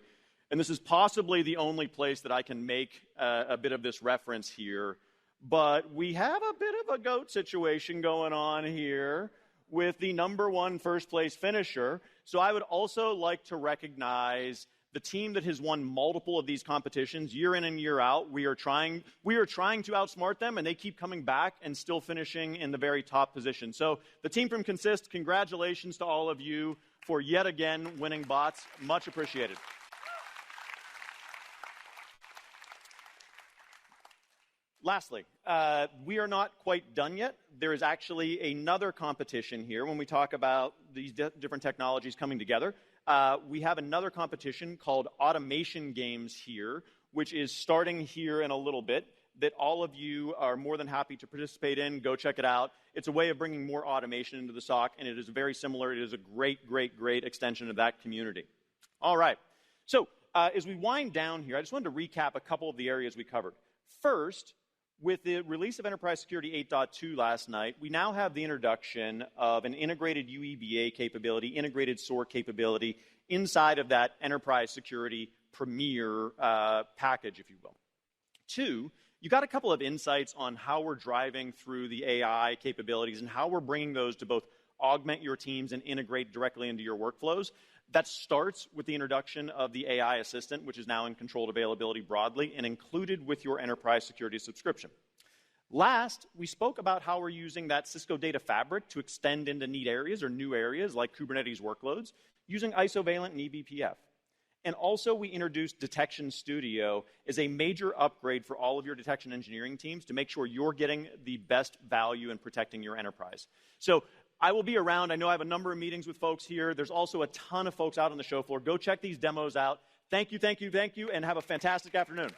and this is possibly the only place that I can make a bit of this reference here. But we have a bit of a GOAT situation going on here with the number 1 first place finisher. So I would also like to recognize the team that has won multiple of these competitions year in and year out. We are trying to outsmart them, and they keep coming back and still finishing in the very top position. So the team from Consist, congratulations to all of you for yet again winning bots. Much appreciated. Lastly, we are not quite done yet. There is actually another competition here when we talk about these different technologies coming together. We have another competition called Automation Games here, which is starting here in a little bit, that all of you are more than happy to participate in. Go check it out. It's a way of bringing more automation into the SOC, and it is very similar. It is a great, great, great extension of that community. All right. So as we wind down here, I just wanted to recap a couple of the areas we covered. First, with the release of Enterprise Security 8.2 last night, we now have the introduction of an integrated UEBA capability, integrated SOAR capability inside of that Enterprise Security Premier package, if you will. 2, you got a couple of insights on how we're driving through the AI capabilities and how we're bringing those to both augment your teams and integrate directly into your workflows. That starts with the introduction of the AI Assistant, which is now in controlled availability broadly and included with your enterprise security subscription. Last, we spoke about how we're using that Cisco Data Fabric to extend into neat areas or new areas like Kubernetes workloads using Isovalent and eBPF. And also, we introduced Detection Studio as a major upgrade for all of your detection engineering teams to make sure you're getting the best value in protecting your enterprise. So I will be around. I know I have a number of meetings with folks here. There's also a ton of folks out on the show floor. Go check these demos out. Thank you, thank you, thank you, and have a fantastic afternoon.